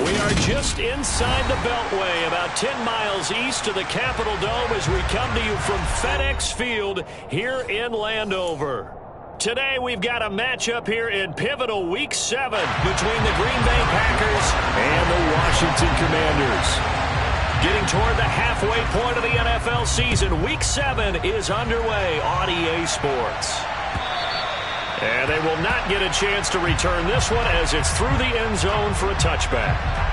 We are just inside the Beltway, about 10 miles east of the Capitol Dome as we come to you from FedEx Field here in Landover. Today we've got a matchup here in pivotal Week 7 between the Green Bay Packers and the Washington Commanders. Getting toward the halfway point of the NFL season, Week 7 is underway on EA Sports. And they will not get a chance to return this one as it's through the end zone for a touchback.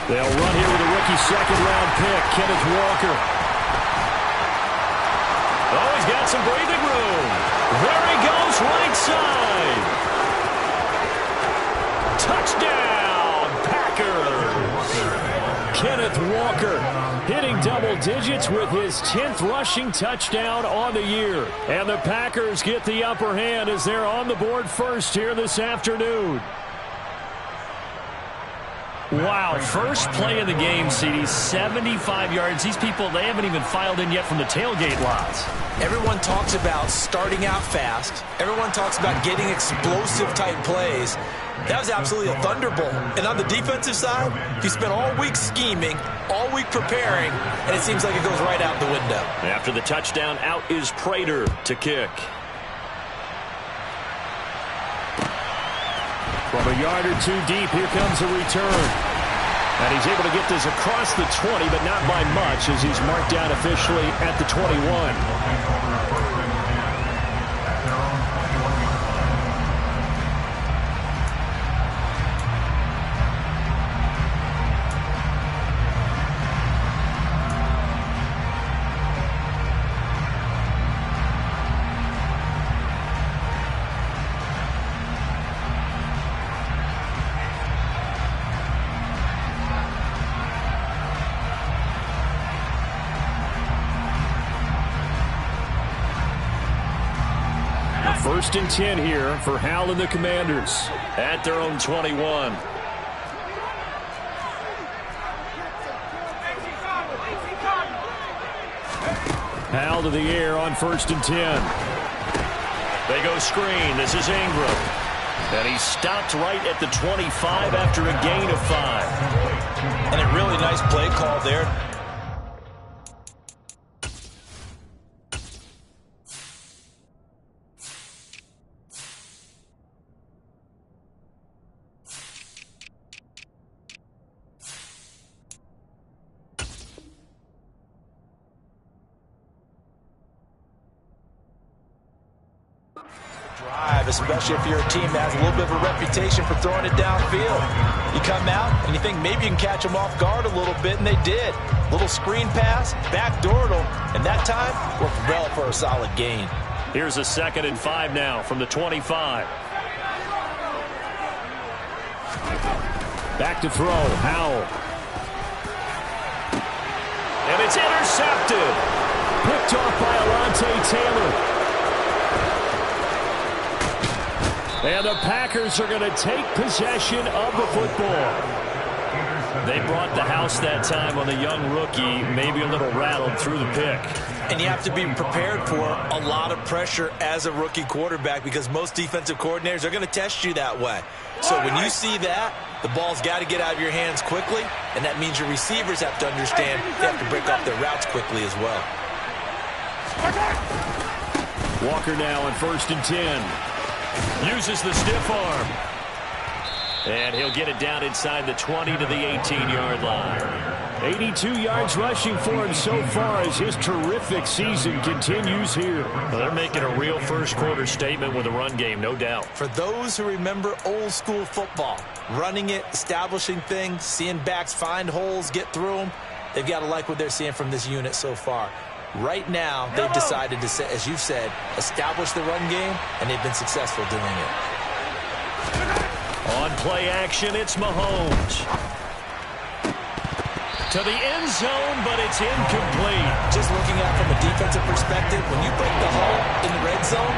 They'll run here with a rookie second-round pick, Kenneth Walker. Oh, he's got some breathing room. There he goes, right side. Touchdown, Packers. Kenneth Walker hitting double digits with his 10th rushing touchdown on the year. And the Packers get the upper hand as they're on the board first here this afternoon. Wow, first play of the game, CD, 75 yards. These people, they haven't even filed in yet from the tailgate lots. Everyone talks about starting out fast. Everyone talks about getting explosive-type plays. That was absolutely a thunderbolt. And on the defensive side, he spent all week scheming, all week preparing, and it seems like it goes right out the window. After the touchdown, out is Prater to kick. From a yard or two deep, here comes a return. And he's able to get this across the 20, but not by much as he's marked down officially at the 21. First and 10 here for Hal and the Commanders at their own 21. Hal to the air on first and 10. They go screen. This is Ingram. And he stopped right at the 25 after a gain of 5. And a really nice play call there. Especially if you're a team that has a little bit of a reputation for throwing it downfield. You come out and you think maybe you can catch them off guard a little bit, and they did. Little screen pass, backdoored them, and that time worked well for a solid gain. Here's a 2nd and 5 now from the 25. Back to throw, Howell. And it's intercepted. Picked off by Alontae Taylor. And the Packers are going to take possession of the football. They brought the house that time on the young rookie, maybe a little rattled through the pick. And you have to be prepared for a lot of pressure as a rookie quarterback because most defensive coordinators are going to test you that way. So when you see that, the ball's got to get out of your hands quickly, and that means your receivers have to understand they have to break off their routes quickly as well. Walker now on first and 10. Uses the stiff arm. And he'll get it down inside the 20 to the 18-yard line. 82 yards rushing for him so far as his terrific season continues here. Well, they're making a real first-quarter statement with a run game, no doubt. For those who remember old-school football, running it, establishing things, seeing backs find holes, get through them, they've got to like what they're seeing from this unit so far. Right now, they've decided to, as you've said, establish the run game, and they've been successful doing it. On play action, it's Mahomes. To the end zone, but it's incomplete. Just looking at it from a defensive perspective, when you break the hole in the red zone,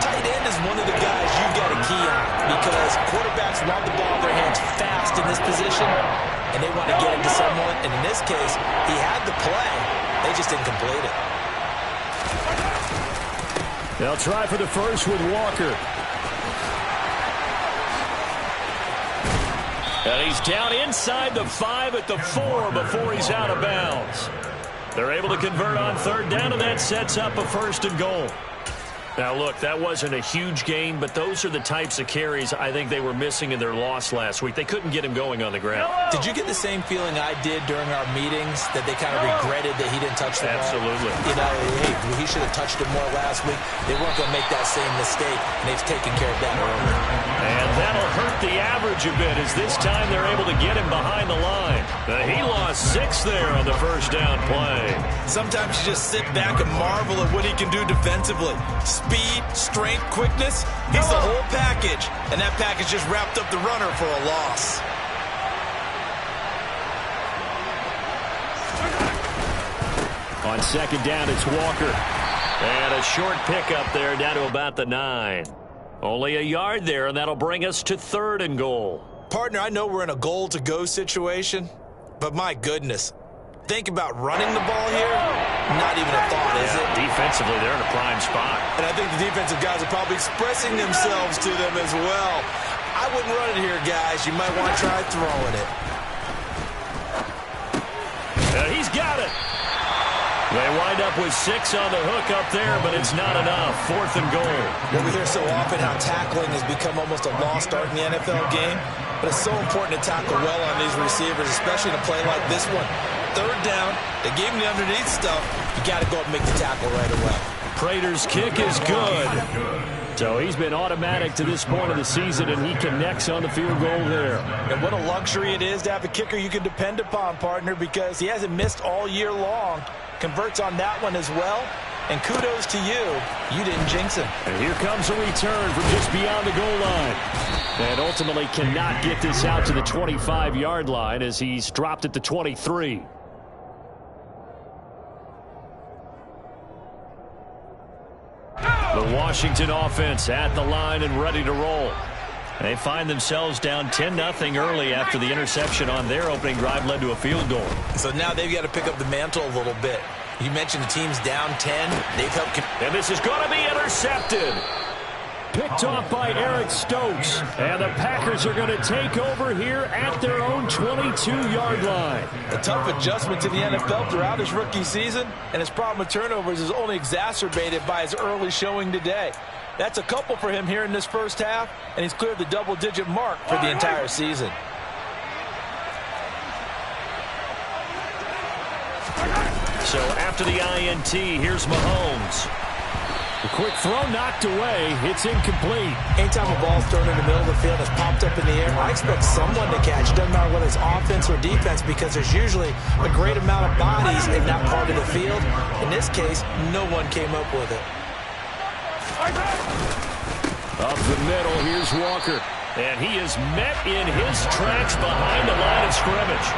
tight end is one of the guys you've got to key on because quarterbacks want the ball in their hands fast in this position, and they want to get it to someone. And in this case, he had the play. They just didn't complete it. They'll try for the first with Walker. And he's down inside the 5 at the 4 before he's out of bounds. They're able to convert on third down, and that sets up a first and goal. Now, look, that wasn't a huge gain, but those are the types of carries I think they were missing in their loss last week. They couldn't get him going on the ground. Did you get the same feeling I did during our meetings, that they kind of regretted that he didn't touch the ball? Absolutely. You know, hey, he should have touched it more last week. They weren't going to make that same mistake, and they've taken care of that early. And that'll hurt the average a bit as this time they're able to get him behind the line. He lost 6 there on the first down play. Sometimes you just sit back and marvel at what he can do defensively. Speed, strength, quickness, he's the whole package. And that package just wrapped up the runner for a loss. On second down, it's Walker. And a short pickup there down to about the 9. Only a yard there, and that'll bring us to third and goal. Partner, I know we're in a goal-to-go situation, but my goodness. Think about running the ball here. Not even a thought, is it? Defensively, they're in a prime spot. And I think the defensive guys are probably expressing themselves to them as well. I wouldn't run it here, guys. You might want to try throwing it. He's got it. They wind up with 6 on the hook up there, but it's not enough. Fourth and goal. Well, we hear so often how tackling has become almost a lost art in the NFL game, but it's so important to tackle well on these receivers, especially in a play like this one. Third down, they gave him the underneath stuff. You got to go up and make the tackle right away. Prater's kick is good. So he's been automatic to this point of the season, and he connects on the field goal there. And what a luxury it is to have a kicker you can depend upon, partner, because he hasn't missed all year long. Converts on that one as well. And kudos to you. You didn't jinx him. And here comes a return from just beyond the goal line. And ultimately cannot get this out to the 25-yard line as he's dropped at the 23. The Washington offense at the line and ready to roll. They find themselves down 10-0 early after the interception on their opening drive led to a field goal. So now they've got to pick up the mantle a little bit. You mentioned the team's down 10. They've helped. And this is going to be intercepted. Picked off by Eric Stokes. And the Packers are going to take over here at their own 22-yard line. A tough adjustment to the NFL throughout his rookie season, and his problem with turnovers is only exacerbated by his early showing today. That's a couple for him here in this first half, and he's cleared the double-digit mark for the entire season. So after the INT, here's Mahomes. The quick throw knocked away. It's incomplete. Anytime a ball's thrown in the middle of the field, it's popped up in the air, I expect someone to catch. It doesn't matter whether it's offense or defense, because there's usually a great amount of bodies in that part of the field. In this case, no one came up with it. Up the middle, here's Walker. And he is met in his tracks behind the line of scrimmage.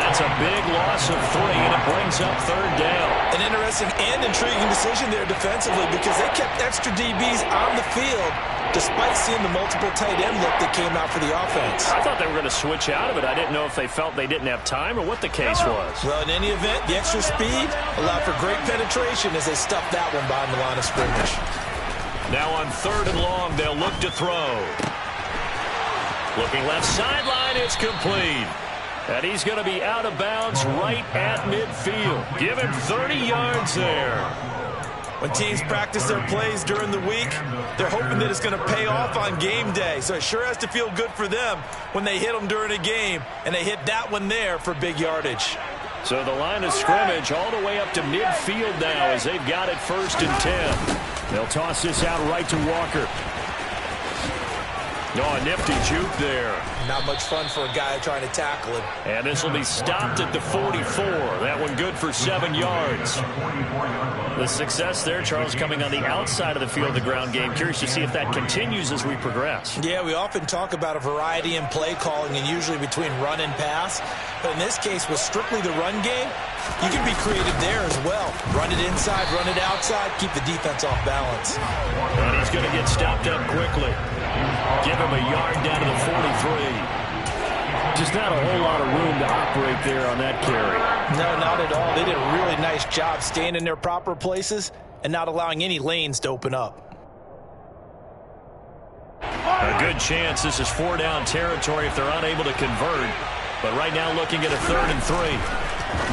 That's a big loss of 3, and it brings up third down. An interesting and intriguing decision there defensively, because they kept extra DBs on the field despite seeing the multiple tight end look that came out for the offense. I thought they were going to switch out of it. I didn't know if they felt they didn't have time or what the case was. Well, in any event, the extra speed allowed for great penetration as they stuffed that one behind the line of scrimmage. Now on third and long, they'll look to throw. Looking left sideline, it's complete. And he's going to be out of bounds right at midfield. Give him 30 yards there. When teams practice their plays during the week, they're hoping that it's going to pay off on game day. So it sure has to feel good for them when they hit them during a game, and they hit that one there for big yardage. So the line of scrimmage all the way up to midfield now as they've got it 1st and 10. They'll toss this out right to Walker. Oh, a nifty juke there. Not much fun for a guy trying to tackle him. And this will be stopped at the 44. That one good for 7 yards. The success there, Charles, coming on the outside of the field, the ground game. Curious to see if that continues as we progress. Yeah, we often talk about a variety in play calling and usually between run and pass. But in this case, with strictly the run game, you can be creative there as well. Run it inside, run it outside, keep the defense off balance. And he's going to get stopped up quickly. Give him a yard down to the 43. Just not a whole lot of room to operate there on that carry. No, not at all. They did a really nice job staying in their proper places and not allowing any lanes to open up. A good chance this is 4-down territory if they're unable to convert. But right now looking at a 3rd and 3.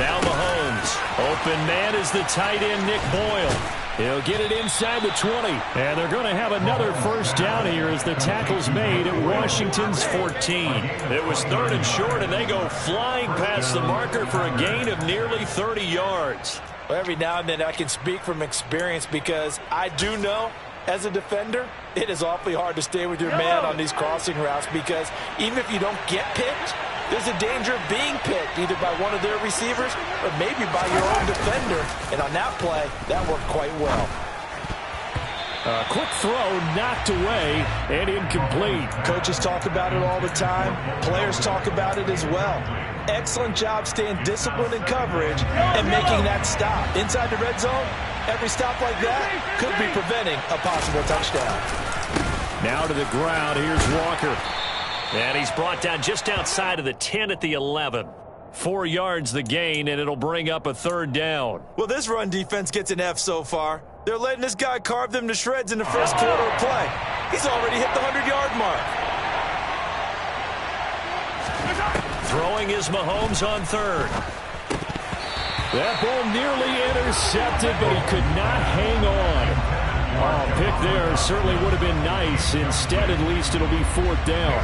Now Mahomes. Open man is the tight end, Nick Boyle. He'll get it inside the 20. And they're going to have another 1st down here as the tackle's made at Washington's 14. It was 3rd and short, and they go flying past the marker for a gain of nearly 30 yards. Well, every now and then I can speak from experience because I do know as a defender, it is awfully hard to stay with your man on these crossing routes because even if you don't get picked, there's a danger of being picked either by one of their receivers or maybe by your own defender. And on that play, that worked quite well. A quick throw knocked away and incomplete. Coaches talk about it all the time. Players talk about it as well. Excellent job staying disciplined in coverage and making that stop. Inside the red zone, every stop like that could be preventing a possible touchdown. Now to the ground, here's Walker. And he's brought down just outside of the 10 at the 11. 4 yards the gain, and it'll bring up a 3rd down. Well, this run defense gets an F so far. They're letting this guy carve them to shreds in the first quarter of play. He's already hit the 100-yard mark. Throwing is Mahomes on 3rd. That ball nearly intercepted, but he could not hang on. Oh, pick there certainly would have been nice. Instead, at least, it'll be 4th down.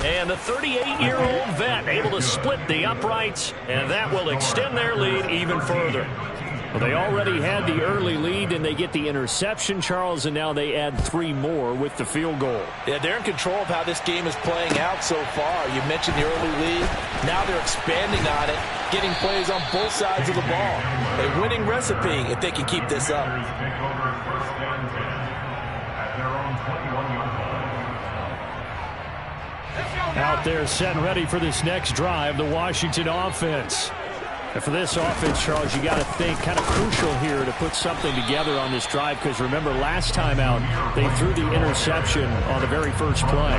And the 38-year-old vet able to split the uprights, and that will extend their lead even further. Well, they already had the early lead, and they get the interception, Charles, and now they add 3 more with the field goal. Yeah, they're in control of how this game is playing out so far. You mentioned the early lead. Now they're expanding on it, getting plays on both sides of the ball. A winning recipe if they can keep this up. Out there set and ready for this next drive, the Washington offense. And for this offense, Charles, you got to think kind of crucial here to put something together on this drive because remember last time out they threw the interception on the very first play.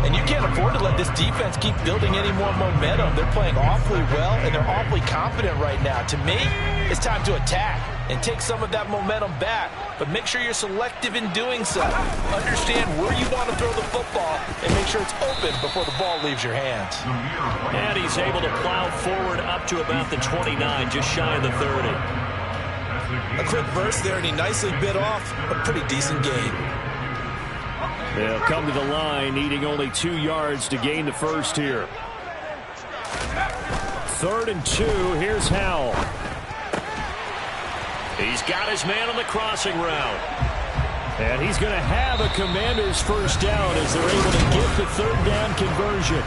And you can't afford to let this defense keep building any more momentum. They're playing awfully well and they're awfully confident right now. To me, it's time to attack and take some of that momentum back. But make sure you're selective in doing so. Understand where you want to throw the football and make sure it's open before the ball leaves your hands. And he's able to plow forward up to about the 29, just shy of the 30. A quick burst there, and he nicely bit off a pretty decent gain. They'll come to the line, needing only 2 yards to gain the first here. 3rd and 2, here's Howell. He's got his man on the crossing route. And he's going to have a Commander's first down as they're able to get the 3rd down conversion.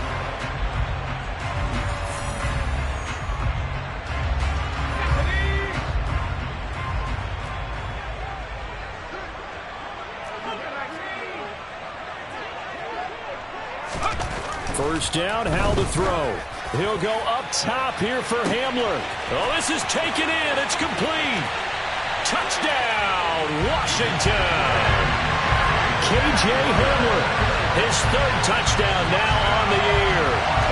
First down, Howell to throw. He'll go up top here for Hamler. Oh, this is taken in. It's complete. Touchdown, Washington. K.J. Hamler, his 3rd touchdown now on the year.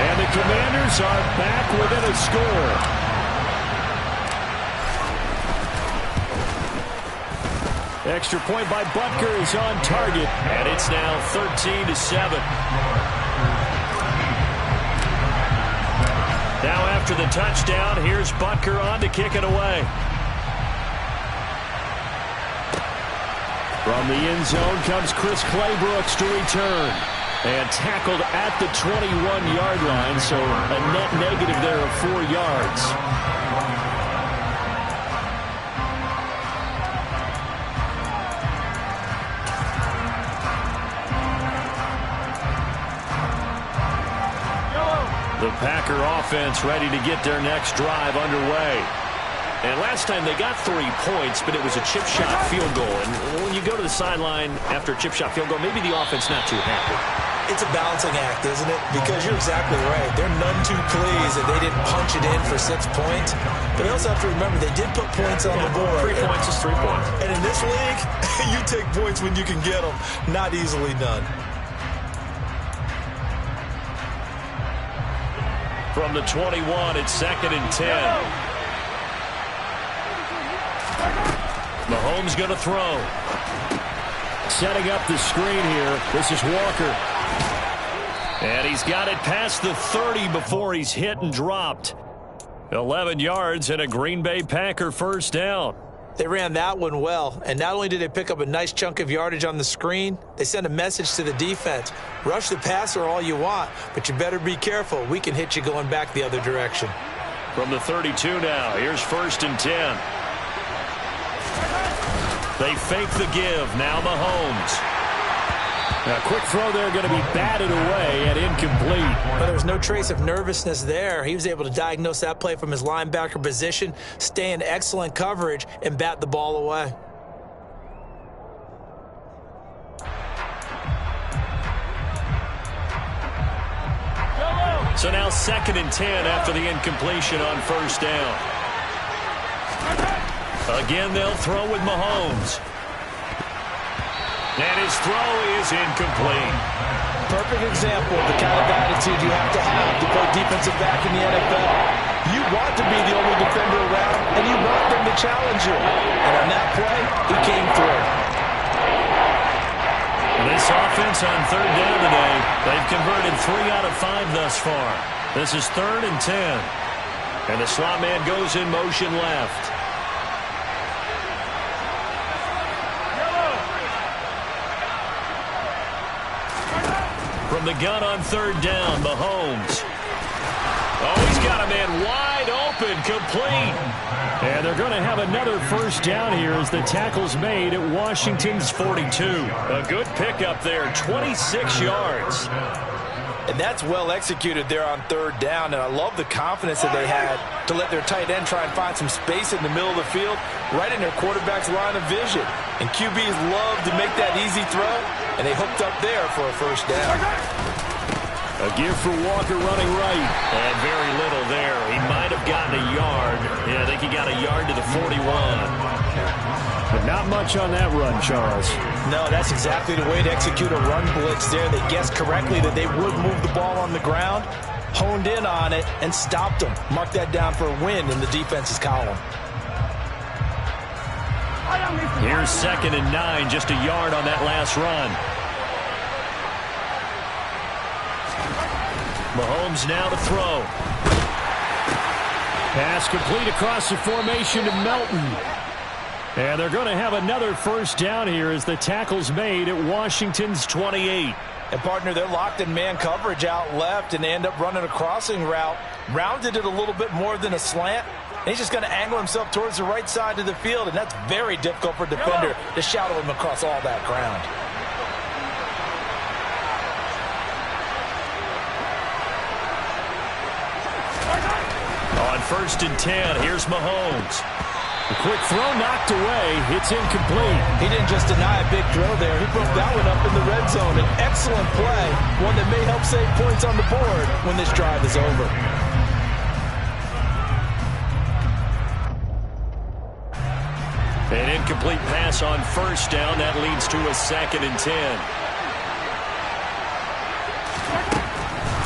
And the Commanders are back within a score. Extra point by Butker is on target. And it's now 13-7. after the touchdown. Here's Butker on to kick it away. From the end zone comes Chris Claybrooks to return. And tackled at the 21-yard line, so a net negative there of 4 yards. The Packer offense ready to get their next drive underway. And last time they got 3 points, but it was a chip shot field goal. And when you go to the sideline after a chip shot field goal, maybe the offense not too happy. It's a balancing act, isn't it? Because you're exactly right. They're none too pleased that they didn't punch it in for 6 points. But they also have to remember they did put points on the board. 3 points is 3 points. And in this league, you take points when you can get them. Not easily done. From the 21, it's 2nd and 10. Mahomes going to throw. Setting up the screen here. This is Walker. And he's got it past the 30 before he's hit and dropped. 11 yards and a Green Bay Packer first down. They ran that one well, and not only did they pick up a nice chunk of yardage on the screen, they sent a message to the defense. Rush the passer all you want, but you better be careful. We can hit you going back the other direction. From the 32 now, here's 1st and 10. They fake the give. Now Mahomes. A quick throw there going to be batted away and incomplete. But there was no trace of nervousness there. He was able to diagnose that play from his linebacker position, stay in excellent coverage, and bat the ball away. So now 2nd and 10 after the incompletion on 1st down. Again, they'll throw with Mahomes. And his throw is incomplete. Perfect example of the kind of attitude you have to play defensive back in the NFL. You want to be the only defender around, and you want them to challenge you. And on that play, he came through. This offense on 3rd down today, they've converted 3 out of 5 thus far. This is 3rd and 10. And the slot man goes in motion left. From the gun on 3rd down, Mahomes. Oh, he's got a man wide open, complete. And they're going to have another first down here as the tackle's made at Washington's 42. A good pickup there, 26 yards. And that's well executed there on 3rd down, and I love the confidence that they had to let their tight end try and find some space in the middle of the field, right in their quarterback's line of vision. And QBs love to make that easy throw, and they hooked up there for a first down. A give for Walker running right. And very little there. He might have gotten a yard. Yeah, I think he got a yard to the 41. But not much on that run, Charles. No, that's exactly the way to execute a run blitz there. They guessed correctly that they would move the ball on the ground, honed in on it, and stopped them. Mark that down for a win in the defense's column. Here's 2nd and 9, just a yard on that last run. Mahomes now to throw. Pass complete across the formation to Melton. And they're going to have another first down here as the tackle's made at Washington's 28. And, partner, they're locked in man coverage out left, and they end up running a crossing route. Rounded it a little bit more than a slant. And he's just going to angle himself towards the right side of the field, and that's very difficult for a defender to shadow him across all that ground. On 1st and 10, here's Mahomes. A quick throw knocked away. It's incomplete. He didn't just deny a big throw there. He broke that one up in the red zone. An excellent play, one that may help save points on the board when this drive is over. An incomplete pass on 1st down. That leads to a 2nd and 10.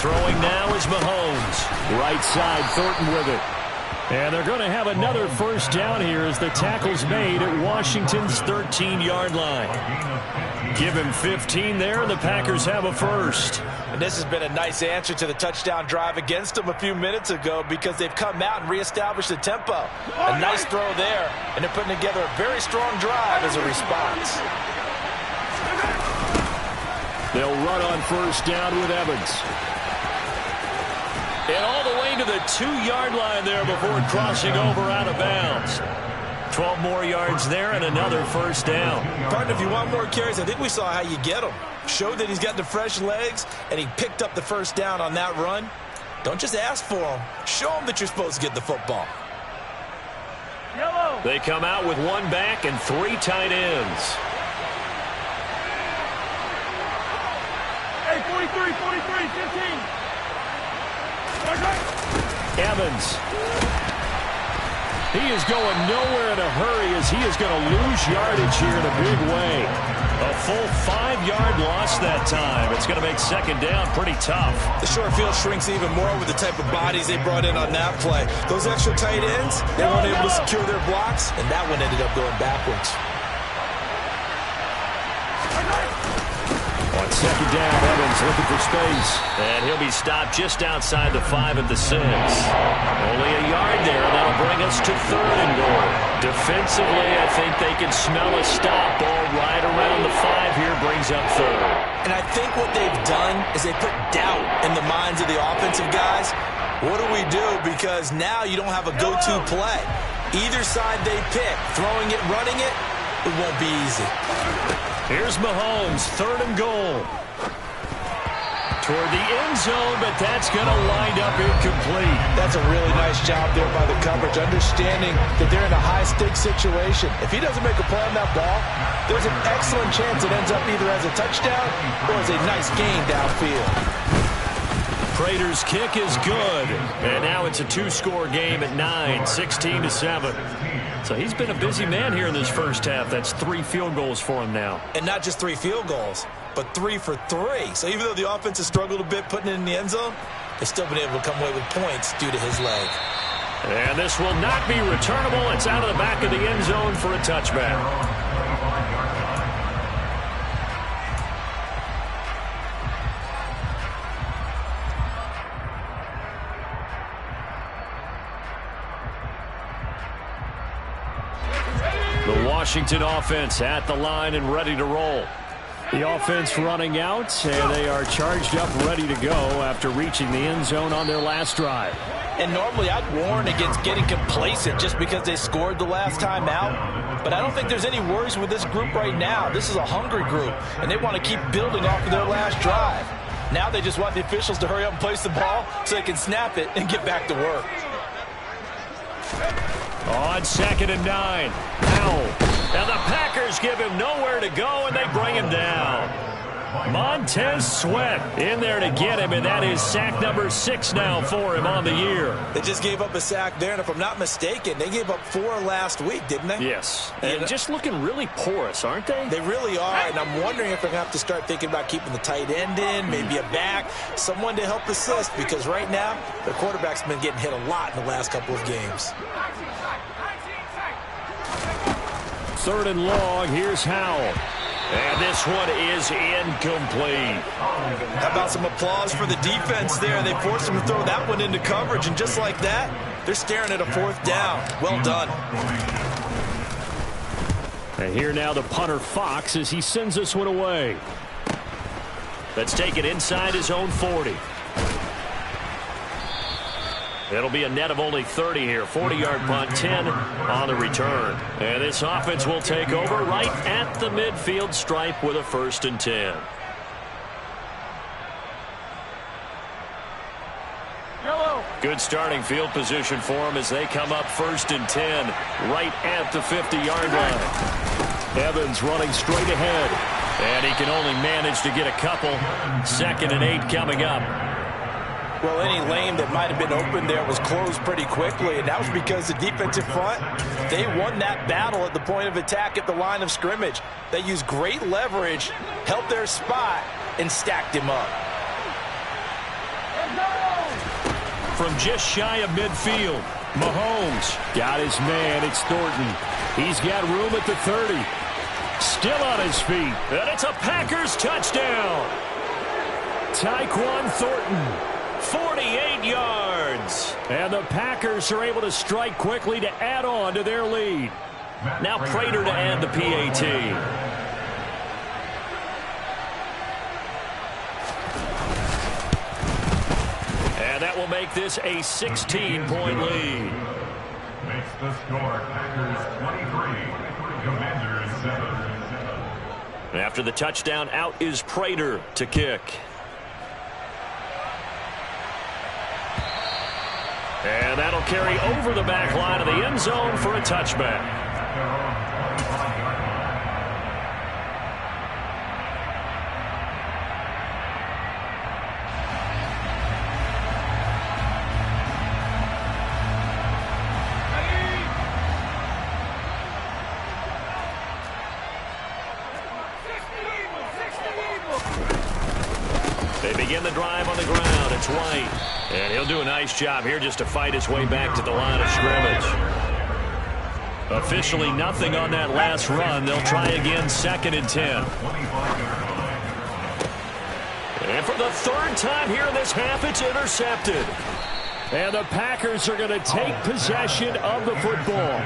Throwing now is Mahomes. Right side, Thornton with it. And they're going to have another first down here as the tackle's made at Washington's 13-yard line. Give him 15 there, and the Packers have a first. And this has been a nice answer to the touchdown drive against them a few minutes ago because they've come out and reestablished the tempo. A nice throw there, and they're putting together a very strong drive as a response. They'll run on first down with Evans. And all the way to the 2-yard line there before crossing over out of bounds. 12 more yards there and another first down. Partner, if you want more carries, I think we saw how you get them. Showed that he's got the fresh legs, and he picked up the first down on that run. Don't just ask for them. Show them that you're supposed to get the football. Yellow. They come out with 1 back and 3 tight ends. Hey, 43, 15. Evans. He is going nowhere in a hurry as he is going to lose yardage here in a big way. A full 5-yard loss that time. It's going to make second down pretty tough. The short field shrinks even more with the type of bodies they brought in on that play. Those extra tight ends, they weren't able to secure their blocks, and that one ended up going backwards. On second down, Evans looking for space. And he'll be stopped just outside the 5 at the 6. Only a yard there, and that'll bring us to 3rd and goal. Defensively, I think they can smell a stop. Ball right around the 5 here brings up 3rd. And I think what they've done is they put doubt in the minds of the offensive guys. What do we do? Because now you don't have a go-to play. Either side they pick, throwing it, running it, it won't be easy. Here's Mahomes, 3rd and goal. Toward the end zone, but that's going to wind up incomplete. That's a really nice job there by the coverage, understanding that they're in a high-stakes situation. If he doesn't make a play on that ball, there's an excellent chance it ends up either as a touchdown or as a nice gain downfield. Prater's kick is good. And now it's a 2-score game at 9, 16-7. So he's been a busy man here in this first half. That's 3 field goals for him now. And not just 3 field goals, but 3 for 3. So even though the offense has struggled a bit putting it in the end zone, they've still been able to come away with points due to his leg. And this will not be returnable. It's out of the back of the end zone for a touchback. The Washington offense at the line and ready to roll. The offense running out, and they are charged up, ready to go after reaching the end zone on their last drive. And normally I'd warn against getting complacent just because they scored the last time out. But I don't think there's any worries with this group right now. This is a hungry group, and they want to keep building off of their last drive. Now they just want the officials to hurry up and place the ball so they can snap it and get back to work. On 2nd and 9, Powell. And the Packers give him nowhere to go, and they bring him down. Montez Sweat in there to get him, and that is sack number 6 now for him on the year. They just gave up a sack there, and if I'm not mistaken, they gave up 4 last week, didn't they? Yes. And just looking really porous, aren't they? They really are, and I'm wondering if they're going to have to start thinking about keeping the tight end in, maybe a back, someone to help assist, because right now, their quarterback's been getting hit a lot in the last couple of games. 3rd and long, here's Howell. And this one is incomplete. How about some applause for the defense there? They forced him to throw that one into coverage, and just like that, they're staring at a 4th down. Well done. And here now the punter Fox as he sends this one away. Let's take it inside his own 40. It'll be a net of only 30 here. 40-yard punt, 10 on the return. And this offense will take over right at the midfield stripe with a 1st and 10. Good starting field position for them as they come up 1st and 10 right at the 50-yard line. Evans running straight ahead. And he can only manage to get a couple. 2nd and 8 coming up. Well, any lane that might have been open there was closed pretty quickly, and that was because the defensive front, they won that battle at the point of attack at the line of scrimmage. They used great leverage, held their spot, and stacked him up. From just shy of midfield, Mahomes got his man. It's Thornton. He's got room at the 30. Still on his feet. And it's a Packers touchdown. Tyquan Thornton, 48 yards. And the Packers are able to strike quickly to add on to their lead. Now Prater to add the PAT. And that will make this a 16-point lead. Makes the score Packers 23, Commanders 7. After the touchdown, out is Prater to kick. And that'll carry over the back line of the end zone for a touchback. They begin the drive on the ground. It's White. And he'll do a nice job here just to fight his way back to the line of scrimmage. Officially nothing on that last run. They'll try again, 2nd and 10. And for the 3rd time here in this half, it's intercepted. And the Packers are going to take possession of the football.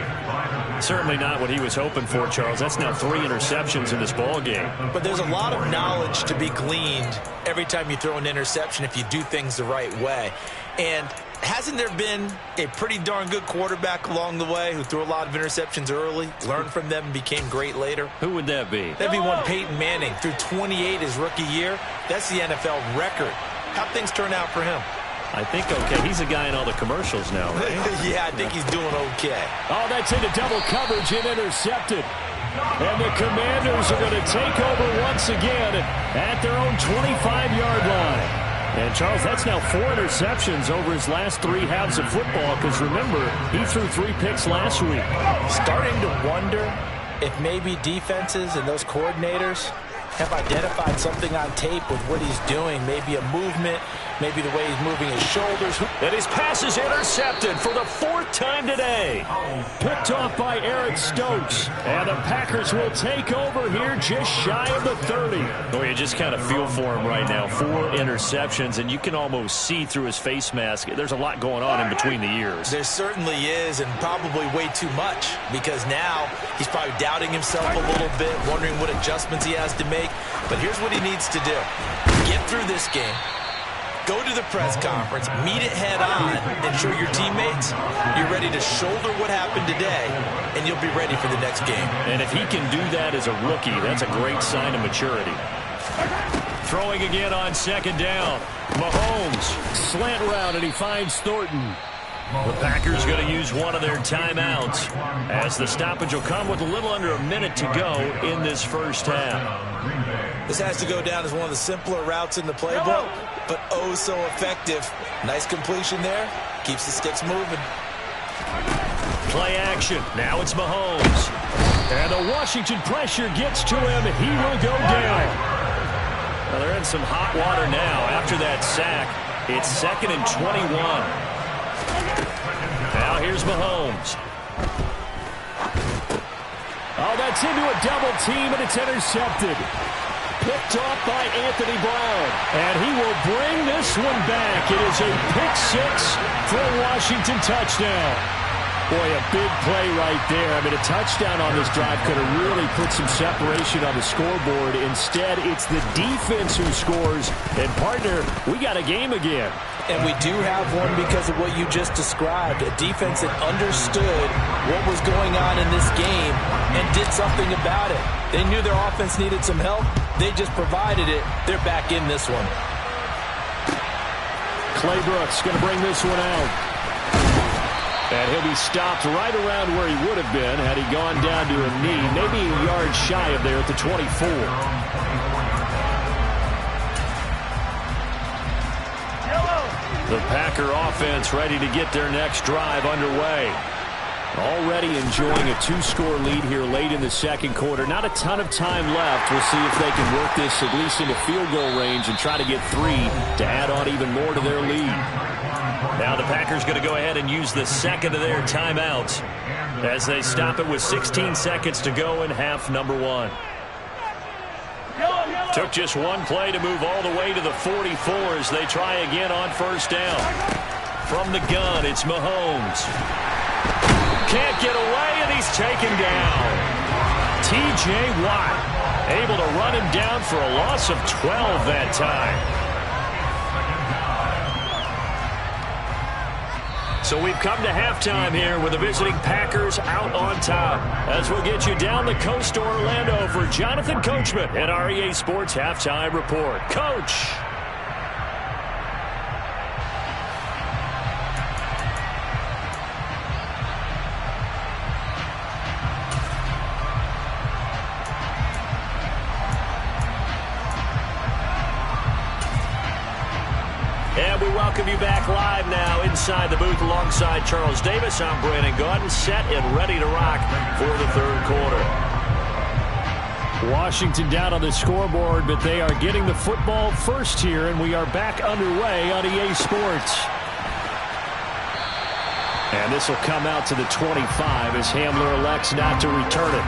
Certainly not what he was hoping for, Charles. That's now 3 interceptions in this ball game. But there's a lot of knowledge to be gleaned every time you throw an interception if you do things the right way. And hasn't there been a pretty darn good quarterback along the way who threw a lot of interceptions early, learned from them, and became great later? Who would that be? That'd be one Peyton Manning. Threw 28 his rookie year. That's the NFL record. How'd things turn out for him? I think okay. He's a guy in all the commercials now, right? Yeah, I think he's doing okay. Oh, that's into double coverage and intercepted. And the Commanders are going to take over once again at their own 25-yard line. And, Charles, that's now 4 interceptions over his last 3 halves of football because, remember, he threw 3 picks last week. Starting to wonder if maybe defenses and those coordinators have identified something on tape with what he's doing. Maybe a movement, maybe the way he's moving his shoulders. And his pass is intercepted for the 4th time today. Picked off by Eric Stokes. And the Packers will take over here just shy of the 30. Oh, you just kind of feel for him right now. 4 interceptions, and you can almost see through his face mask. There's a lot going on in between the ears. There certainly is, and probably way too much, because now he's probably doubting himself a little bit, wondering what adjustments he has to make. But here's what he needs to do. Get through this game. Go to the press conference, meet it head on, and show your teammates you're ready to shoulder what happened today, and you'll be ready for the next game. And if he can do that as a rookie, that's a great sign of maturity. Throwing again on 2nd down. Mahomes, slant route, and he finds Thornton. The Packers going to use one of their timeouts as the stoppage will come with a little under a minute to go in this first half. This has to go down as one of the simpler routes in the playbook, but oh so effective. Nice completion there. Keeps the sticks moving. Play action. Now it's Mahomes. And the Washington pressure gets to him. He will go down. Well, they're in some hot water now after that sack. It's 2nd and 21. Now here's Mahomes. Oh, that's into a double team, and it's intercepted. Picked off by Anthony Brown. And he will bring this one back. It is a pick 6 for a Washington touchdown. Boy, a big play right there. I mean, a touchdown on this drive could have really put some separation on the scoreboard. Instead, it's the defense who scores. And, partner, we got a game again. And we do have one because of what you just described. A defense that understood what was going on in this game and did something about it. They knew their offense needed some help. They just provided it. They're back in this one. Clay Brooks going to bring this one out. And he'll be stopped right around where he would have been had he gone down to a knee, maybe a yard shy of there at the 24. The Packer offense ready to get their next drive underway. Already enjoying a 2-score lead here late in the 2nd quarter. Not a ton of time left. We'll see if they can work this at least into field goal range and try to get 3 to add on even more to their lead. Now Now the Packers going to go ahead and use the second of their timeouts as they stop it with 16 seconds to go in half number 1. Took just one play to move all the way to the 44 as they try again on first down. From the gun, it's Mahomes. Can't get away, and he's taken down. T.J. Watt able to run him down for a loss of 12 that time. So we've come to halftime here with the visiting Packers out on top. As we'll get you down the coast to Orlando for Jonathan Coachman at REA Sports Halftime Report. Coach. And we welcome you back live now inside the booth alongside Charles Davis. I'm Brandon Gaudin, set and ready to rock for the third quarter. Washington down on the scoreboard, but they are getting the football first here, and we are back underway on EA Sports. And this will come out to the 25 as Hamler elects not to return it.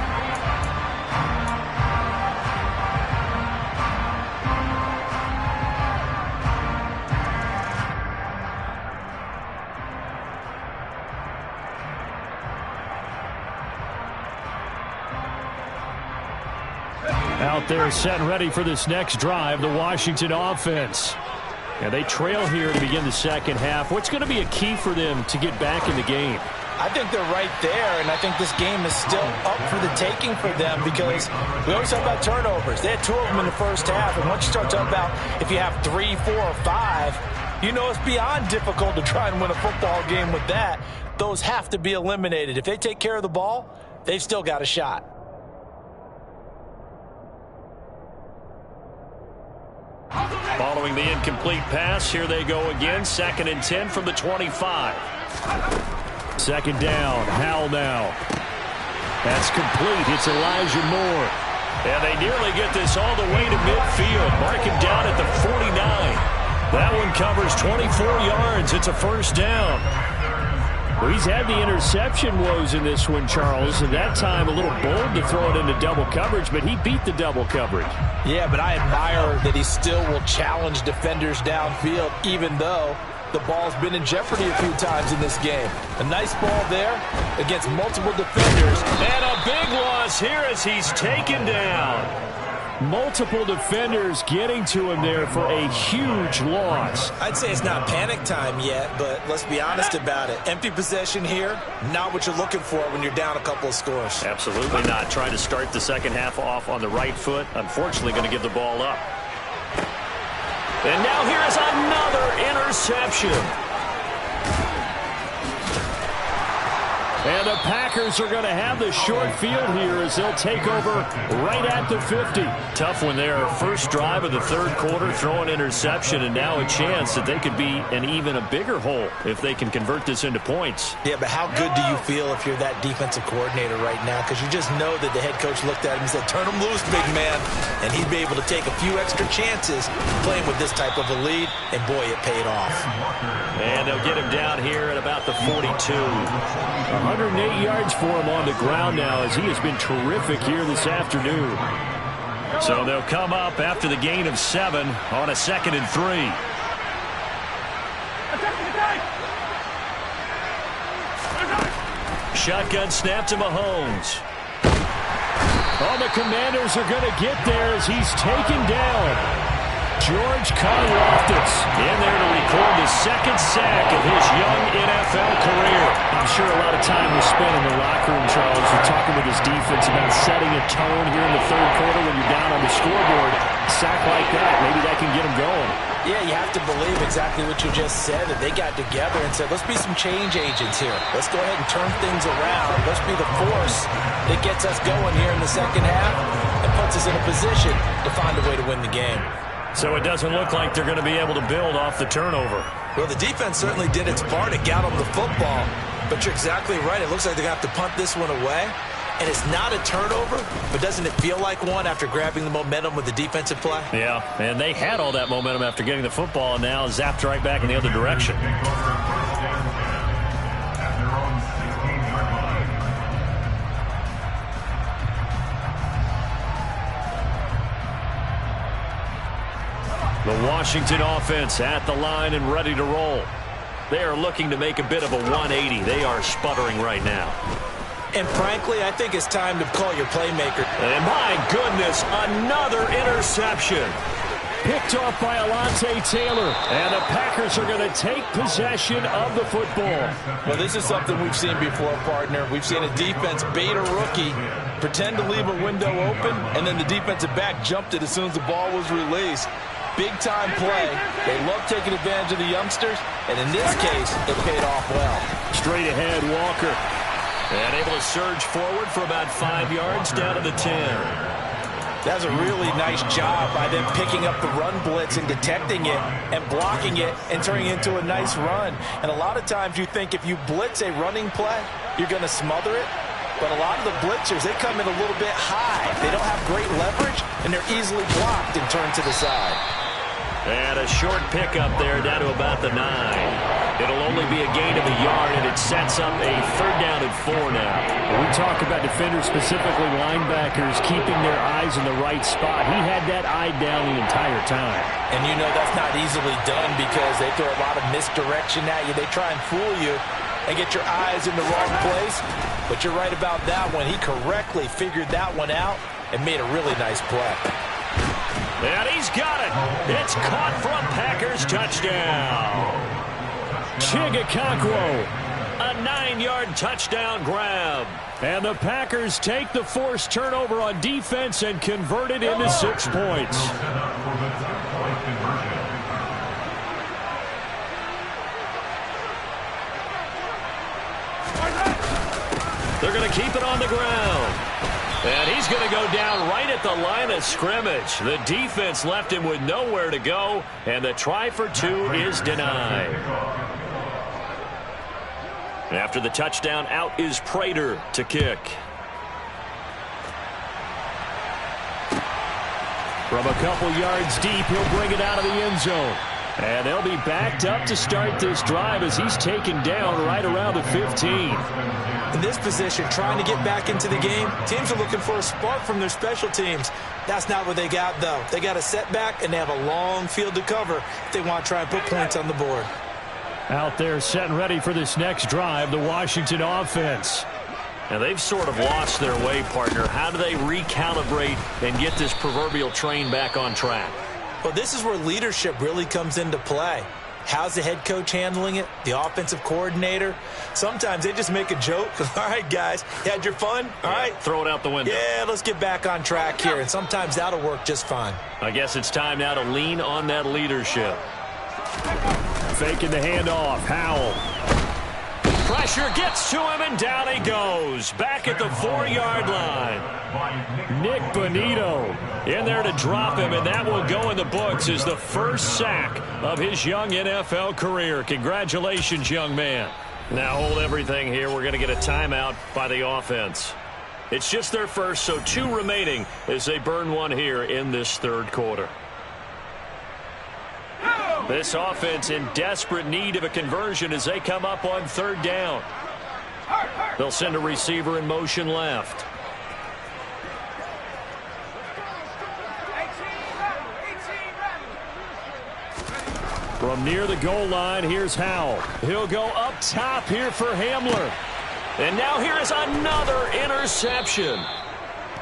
Out there set and ready for this next drive, the Washington offense. And they trail here to begin the second half. What's going to be a key for them to get back in the game? I think they're right there, and I think this game is still up for the taking for them because we always talk about turnovers. They had 2 of them in the first half, and once you start talking about if you have 3, 4, or 5, you know it's beyond difficult to try and win a football game with that. Those have to be eliminated. If they take care of the ball, they've still got a shot. Following the incomplete pass, here they go again. 2nd and 10 from the 25. Second down, Howell now. That's complete. It's Elijah Moore. And they nearly get this all the way to midfield. Mark him down at the 49. That one covers 24 yards. It's a first down. Well, he's had the interception woes in this one, Charles, and that time a little bold to throw it into double coverage, but he beat the double coverage. Yeah, but I admire that he still will challenge defenders downfield, even though the ball's been in jeopardy a few times in this game. A nice ball there against multiple defenders. And a big loss here as he's taken down. Multiple defenders getting to him there for a huge loss. I'd say it's not panic time yet, but let's be honest about it. Empty possession here, not what you're looking for when you're down a couple of scores. Absolutely not. Trying to start the second half off on the right foot. Unfortunately, going to give the ball up. And now here is another interception. And the Packers are going to have the short field here as they'll take over right at the 50. Tough one there. First drive of the third quarter, throw an interception, and now a chance that they could be in even a bigger hole if they can convert this into points. Yeah, but how good do you feel if you're that defensive coordinator right now? Because you just know that the head coach looked at him and said, turn him loose, big man. And he'd be able to take a few extra chances playing with this type of a lead, and boy, it paid off. And they'll get him down here at about the 42. 108 yards for him on the ground now as he has been terrific here this afternoon. So they'll come up after the gain of 7 on a 2nd and 3. Shotgun snap to Mahomes. Oh, the Commanders are going to get there as he's taken down. George Karlaftis in there to record the 2nd sack of his young NFL career. I'm sure a lot of time was spent in the locker room, Charles. You're talking with his defense about setting a tone here in the third quarter when you're down on the scoreboard. A sack like that, maybe that can get him going. Yeah, you have to believe exactly what you just said, that they got together and said, let's be some change agents here. Let's go ahead and turn things around. Let's be the force that gets us going here in the second half and puts us in a position to find a way to win the game. So it doesn't look like they're going to be able to build off the turnover. Well, the defense certainly did its part to got them the football, but you're exactly right. It looks like they're going to have to punt this one away. And it's not a turnover, but doesn't it feel like one after grabbing the momentum with the defensive play? Yeah, and they had all that momentum after getting the football and now zapped right back in the other direction. down 10 at their own 16-yard line. The Washington offense at the line and ready to roll. They are looking to make a bit of a 180. They are sputtering right now. And frankly, I think it's time to call your playmaker. And my goodness, another interception. Picked off by Alontae Taylor. And the Packers are going to take possession of the football. Well, this is something we've seen before, partner. We've seen a defense bait a rookie, pretend to leave a window open, and then the defensive back jumped it as soon as the ball was released. Big-time play. They love taking advantage of the youngsters, and in this case, it paid off well. Straight ahead, Walker. And able to surge forward for about 5 yards down to the 10. That's a really nice job by them picking up the run blitz and detecting it and blocking it and turning it into a nice run. And a lot of times you think if you blitz a running play, you're going to smother it. But a lot of the blitzers, they come in a little bit high. They don't have great leverage, and they're easily blocked and turned to the side. And a short pickup there down to about the 9. It'll only be a gain of a yard, and it sets up a 3rd down and 4 now. When we talk about defenders, specifically linebackers, keeping their eyes in the right spot. He had that eye down the entire time. And you know that's not easily done because they throw a lot of misdirection at you. They try and fool you and get your eyes in the wrong place. But you're right about that one. He correctly figured that one out and made a really nice play. And he's got it. It's caught for a Packers touchdown. Chigakonkwo, a 9-yard touchdown grab. And the Packers take the forced turnover on defense and convert it into 6 points. They're going to keep it on the ground. And he's going to go down right at the line of scrimmage. The defense left him with nowhere to go, and the try for 2 is denied. After the touchdown, out is Prater to kick. From a couple yards deep, he'll bring it out of the end zone. And they'll be backed up to start this drive as he's taken down right around the 15. In this position, trying to get back into the game, teams are looking for a spark from their special teams. That's not what they got, though. They got a setback, and they have a long field to cover if they want to try and put points on the board. Out there set and ready for this next drive, the Washington offense. Now, they've sort of lost their way, partner. How do they recalibrate and get this proverbial train back on track? Well, this is where leadership really comes into play. How's the head coach handling it? The offensive coordinator? Sometimes they just make a joke. All right, guys, you had your fun? All right. Throw it out the window. Yeah, let's get back on track here. And sometimes that'll work just fine. I guess it's time now to lean on that leadership. Faking the handoff. Howell. Pressure gets to him, and down he goes. Back at the 4-yard line. Nick Bonito in there to drop him, and that will go in the books as the first sack of his young NFL career. Congratulations, young man. Now hold everything here. We're going to get a timeout by the offense. It's just their first, so 2 remaining as they burn one here in this 3rd quarter. This offense in desperate need of a conversion as they come up on 3rd down. They'll send a receiver in motion left. From near the goal line, here's Howell. He'll go up top here for Hamler. And now here is another interception.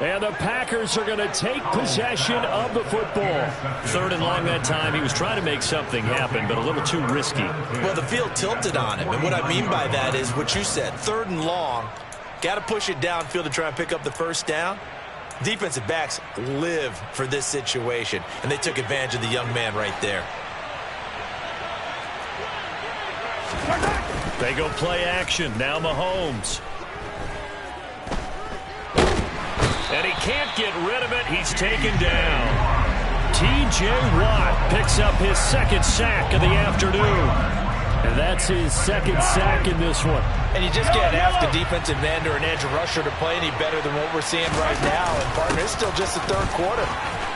And the Packers are going to take possession of the football. 3rd and long that time. He was trying to make something happen, but a little too risky. Well, the field tilted on him. And what I mean by that is what you said. 3rd and long. Got to push it downfield to try and pick up the first down. Defensive backs live for this situation. And they took advantage of the young man right there. They go play action. Now Mahomes. And he can't get rid of it. He's taken down. T.J. Watt picks up his 2nd sack of the afternoon. And that's his 2nd sack in this one. And you just can't ask a defensive end or an edge rusher to play any better than what we're seeing right now. And, partner, it's still just the 3rd quarter.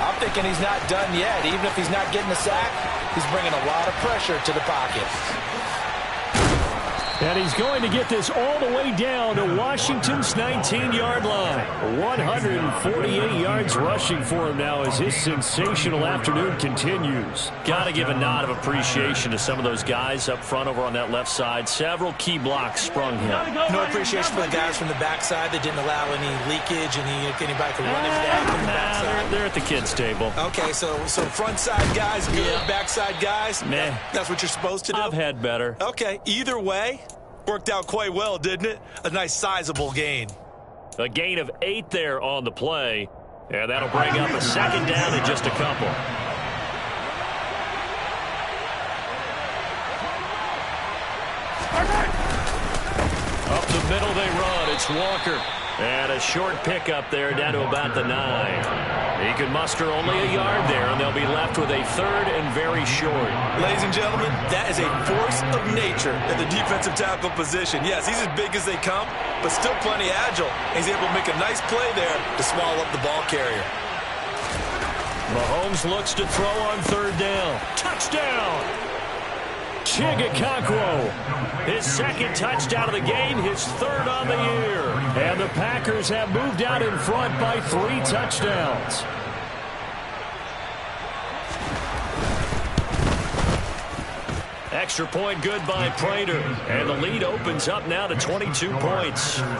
I'm thinking he's not done yet. Even if he's not getting a sack, he's bringing a lot of pressure to the pocket. And he's going to get this all the way down to Washington's 19-yard line. 148 yards rushing for him now as his sensational afternoon continues. Got to give a nod of appreciation to some of those guys up front over on that left side. Several key blocks sprung him. No appreciation for the guys from the backside that didn't allow any leakage, anybody could run into that from the backside. They're at the kids' table. Okay, so front side guys, good. Yeah. Backside guys, nah. That's what you're supposed to do? I've had better. Okay, either way, worked out quite well, didn't it? A nice sizable gain. A gain of 8 there on the play. And that'll bring up a second down in just a couple. Up the middle they run. It's Walker. And a short pickup there down to about the 9. He can muster only a yard there, and they'll be left with a third and very short. Ladies and gentlemen, that is a force of nature at the defensive tackle position. Yes, he's as big as they come, but still plenty agile. He's able to make a nice play there to swallow up the ball carrier. Mahomes looks to throw on third down. Touchdown! Chigakonkwo, his second touchdown of the game, his third on the year. And the Packers have moved out in front by 3 touchdowns. Extra point good by Prater. And the lead opens up now to 22 points. 36.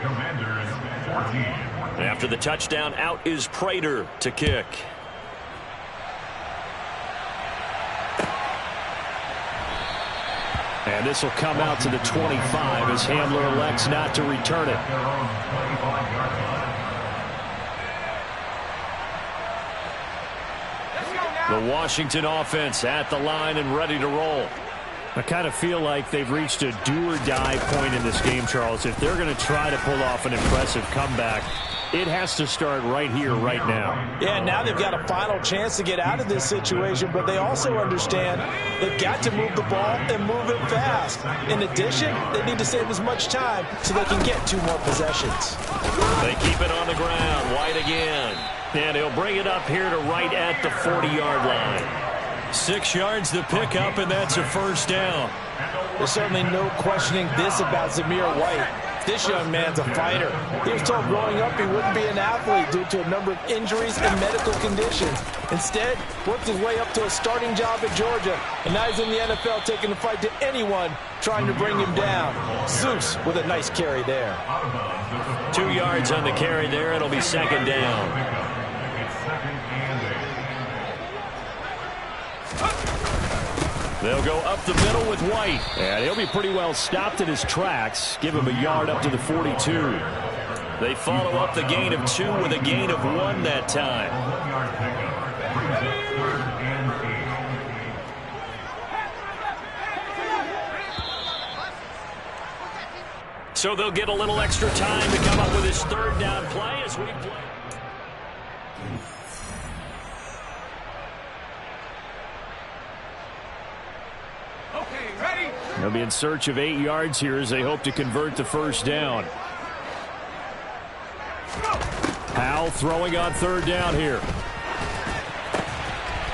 Commanders 14. After the touchdown, out is Prater to kick. And this will come out to the 25 as Hamler elects not to return it. The Washington offense at the line and ready to roll. I kind of feel like they've reached a do-or-die point in this game, Charles. If they're going to try to pull off an impressive comeback, it has to start right here, right now. Yeah, now they've got a final chance to get out of this situation, but they also understand they've got to move the ball and move it fast. In addition, they need to save as much time so they can get 2 more possessions. They keep it on the ground. White again. And he'll bring it up here to right at the 40-yard line. 6 yards to pick up, and that's a first down. There's certainly no questioning this about Zamir White. This young man's a fighter. He was told growing up he wouldn't be an athlete due to a number of injuries and medical conditions. Instead, worked his way up to a starting job at Georgia, and now he's in the NFL taking the fight to anyone trying to bring him down. Zeus with a nice carry there. 2 yards on the carry there. It'll be second down. They'll go up the middle with White. And he'll be pretty well stopped in his tracks. Give him a yard up to the 42. They follow up the gain of 2 with a gain of 1 that time. So they'll get a little extra time to come up with his third down play as we play. They'll be in search of 8 yards here as they hope to convert the first down. Powell throwing on third down here.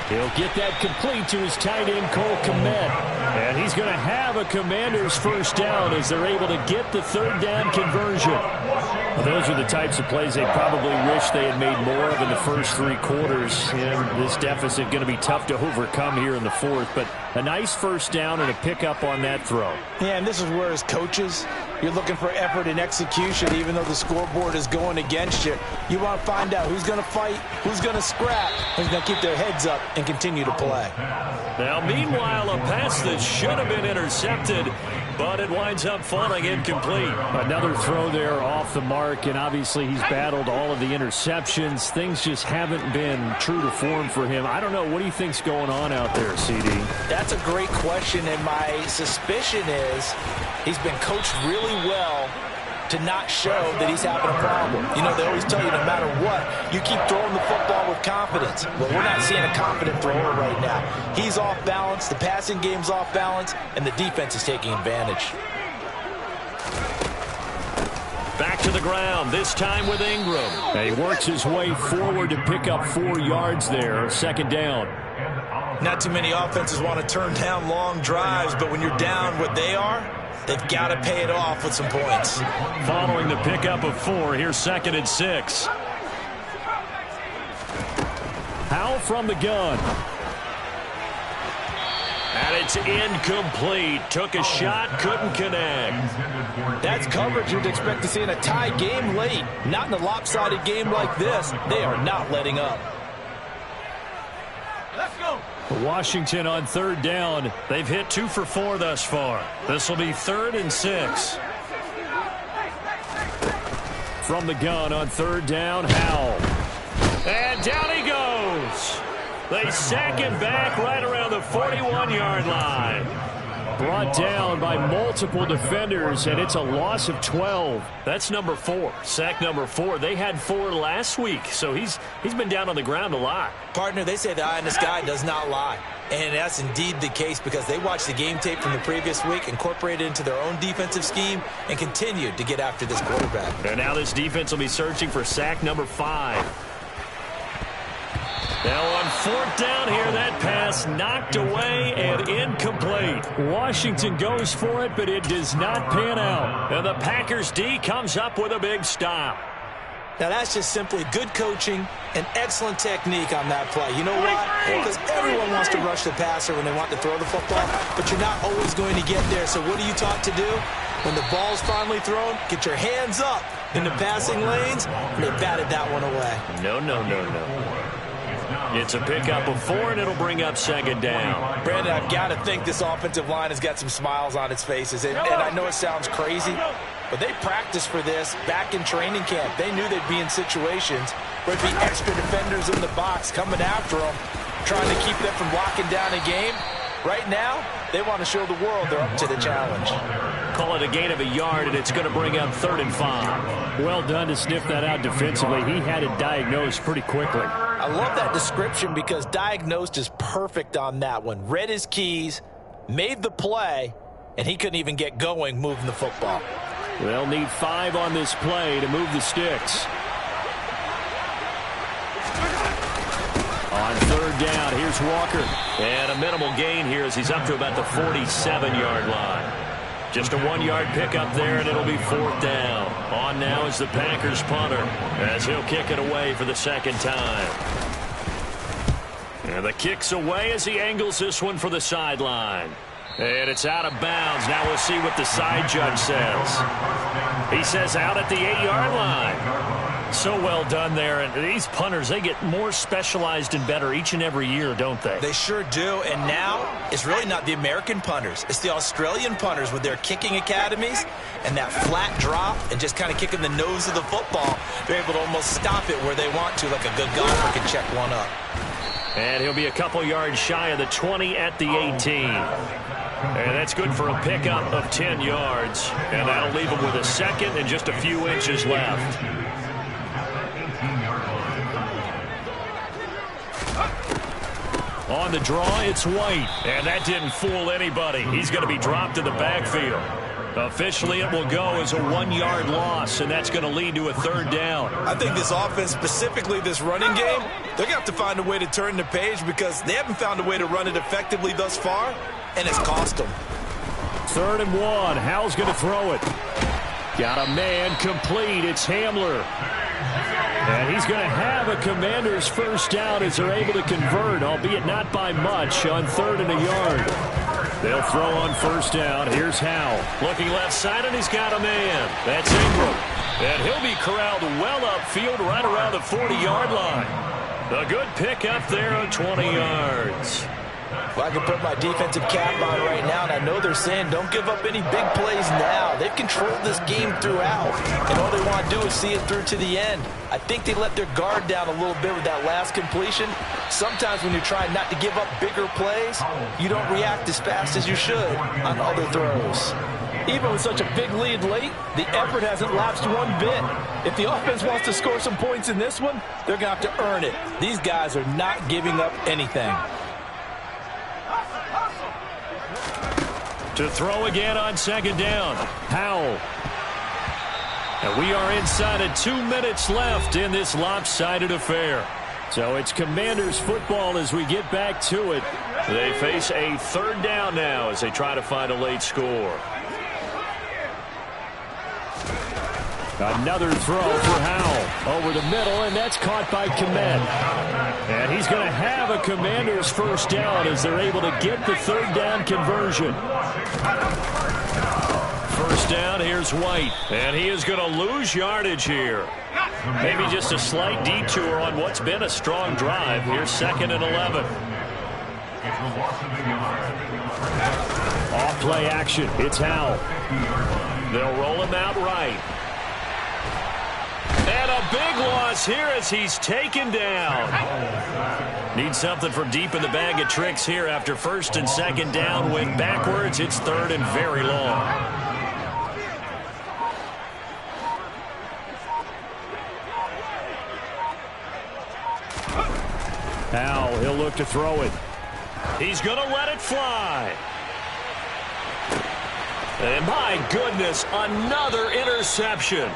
He'll get that complete to his tight end, Cole Kmet. And he's going to have a Commander's first down as they're able to get the third down conversion. Well, those are the types of plays they probably wish they had made more of in the first 3 quarters. And this deficit going to be tough to overcome here in the 4th. But a nice first down and a pickup on that throw. Yeah, and this is where as coaches, you're looking for effort and execution even though the scoreboard is going against you. You want to find out who's going to fight, who's going to scrap, who's going to keep their heads up and continue to play. Now, meanwhile, a pass that should have been intercepted, but it winds up falling incomplete. Another throw there off the mark, and obviously he's battled all of the interceptions. Things just haven't been true to form for him. I don't know. What do you think's going on out there, CD? That's a great question, and my suspicion is he's been coached really well to not show that he's having a problem. You know, they always tell you no matter what, you keep throwing the football with confidence. Well, we're not seeing a confident thrower right now. He's off balance, the passing game's off balance, and the defense is taking advantage. Back to the ground, this time with Ingram. And he works his way forward to pick up 4 yards there, second down. Not too many offenses want to turn down long drives, but when you're down what they are, they've got to pay it off with some points. Following the pickup of 4, here's 2nd and 6. Howell from the gun. And it's incomplete. Took a shot, couldn't connect. That's coverage you'd expect to see in a tie game late. Not in a lopsided game like this. They are not letting up. Let's go. Washington on 3rd down. They've hit 2 for 4 thus far. This will be 3rd and 6. From the gun on 3rd down, Howell. And down he goes. They sack him back right around the 41-yard line. Brought down by multiple defenders, and it's a loss of 12. That's number 4. Sack number 4. They had 4 last week, so he's been down on the ground a lot. Partner, they say the eye in the sky does not lie. And that's indeed the case because they watched the game tape from the previous week, incorporated it into their own defensive scheme, and continued to get after this quarterback. And now this defense will be searching for sack number 5. Now on 4th down here, that pass knocked away and incomplete. Washington goes for it, but it does not pan out. And the Packers D comes up with a big stop. Now that's just simply good coaching and excellent technique on that play. You know why? Because everyone wants to rush the passer when they want to throw the football, but you're not always going to get there. So what are you taught to do? When the ball's finally thrown, get your hands up in the passing lanes, and they batted that one away. No. It's a pickup of 4, and it'll bring up 2nd down. Brandon, I've got to think this offensive line has got some smiles on its faces. And I know it sounds crazy, but they practiced for this back in training camp. They knew they'd be in situations where there'd be extra defenders in the box coming after them, trying to keep them from locking down a game. Right now, they want to show the world they're up to the challenge. Call it a gain of a yard, and it's going to bring up 3rd and 5. Well done to sniff that out defensively. He had it diagnosed pretty quickly. I love that description because diagnosed is perfect on that one. Read his keys, made the play, and he couldn't even get going moving the football. They'll need 5 on this play to move the sticks. On 3rd down, here's Walker. And a minimal gain here as he's up to about the 47-yard line. Just a 1-yard pickup there, and it'll be 4th down. On now is the Packers punter as he'll kick it away for the 2nd time. And the kick's away as he angles this one for the sideline. And it's out of bounds. Now we'll see what the side judge says. He says out at the 8-yard line. So well done there. And these punters, they get more specialized and better each and every year, don't they? They sure do. And now it's really not the American punters. It's the Australian punters with their kicking academies and that flat drop and just kind of kicking the nose of the football. They're able to almost stop it where they want to, like a good golfer can check one up. And he'll be a couple yards shy of the 20 at the 18. And that's good for a pickup of 10 yards. And that'll leave him with a 2nd and just a few inches left. On the draw, it's White. And that didn't fool anybody. He's going to be dropped in the backfield. Officially, it will go as a 1-yard loss, and that's going to lead to a 3rd down. I think this offense, specifically this running game, they're going to have to find a way to turn the page because they haven't found a way to run it effectively thus far, and it's cost them. 3rd and 1. Howell's going to throw it. Got a man complete. It's Hamler. And he's going to have a Commander's first down as they're able to convert, albeit not by much, on 3rd and a yard. They'll throw on 1st down. Here's Howell. Looking left side, and he's got a man. That's Ingram. And he'll be corralled well upfield right around the 40-yard line. A good pickup there on 20 yards. Well, I can put my defensive cap on right now, and I know they're saying don't give up any big plays now. They've controlled this game throughout, and all they want to do is see it through to the end. I think they let their guard down a little bit with that last completion. Sometimes when you're trying not to give up bigger plays, you don't react as fast as you should on other throws. Even with such a big lead late, the effort hasn't lapsed one bit. If the offense wants to score some points in this one, they're going to have to earn it. These guys are not giving up anything. To throw again on 2nd down, Howell. And we are inside of 2 minutes left in this lopsided affair. So it's Commanders football as we get back to it. They face a third down now as they try to find a late score. Another throw for Howell over the middle, and that's caught by Komet. And he's going to have a Commanders first down as they're able to get the third down conversion. First down, here's White, and he is going to lose yardage here. Maybe just a slight detour on what's been a strong drive. Here's 2nd and 11. Off play action, it's Howell. They'll roll him out right. And a big loss here as he's taken down. Need something from deep in the bag of tricks here after 1st and 2nd down. Went backwards, it's 3rd and very long. Howell, he'll look to throw it. He's going to let it fly. And my goodness, another interception.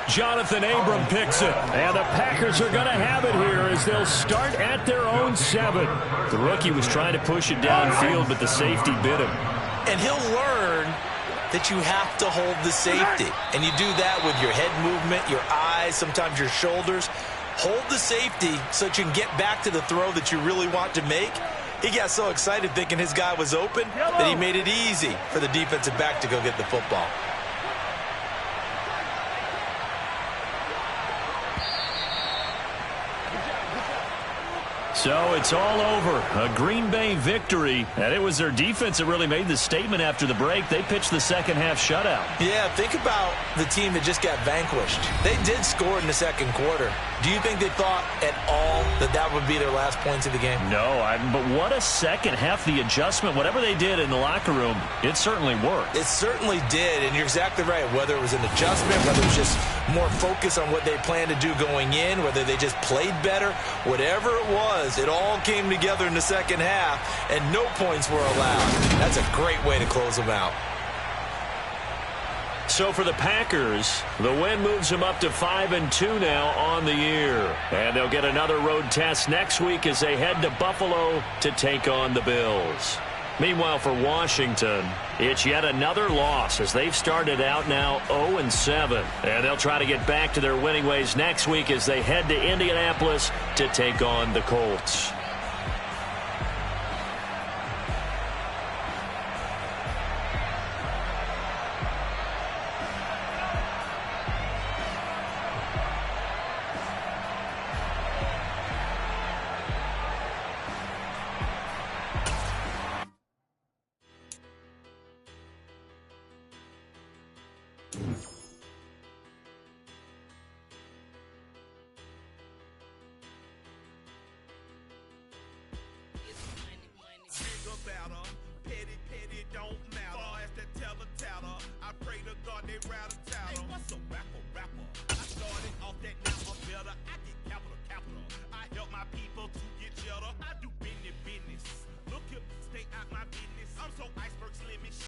Jonathan Abram picks it. And the Packers are going to have it here as they'll start at their own 7. The rookie was trying to push it downfield, but the safety bit him. And he'll learn that you have to hold the safety. And you do that with your head movement, your eyes, sometimes your shoulders. Hold the safety so that you can get back to the throw that you really want to make. He got so excited thinking his guy was open that he made it easy for the defensive back to go get the football. So it's all over. A Green Bay victory. And it was their defense that really made the statement after the break. They pitched the second half shutout. Yeah, think about the team that just got vanquished. They did score in the 2nd quarter. Do you think they thought at all that that would be their last points of the game? No, but what a second half. The adjustment, whatever they did in the locker room, it certainly worked. It certainly did, and you're exactly right. Whether it was an adjustment, whether it was just more focus on what they planned to do going in, whether they just played better, whatever it was, it all came together in the second half, and no points were allowed. That's a great way to close them out. So for the Packers, the win moves them up to 5-2 now on the year. And they'll get another road test next week as they head to Buffalo to take on the Bills. Meanwhile, for Washington, it's yet another loss as they've started out now 0-7. And they'll try to get back to their winning ways next week as they head to Indianapolis to take on the Colts. Mm-hmm.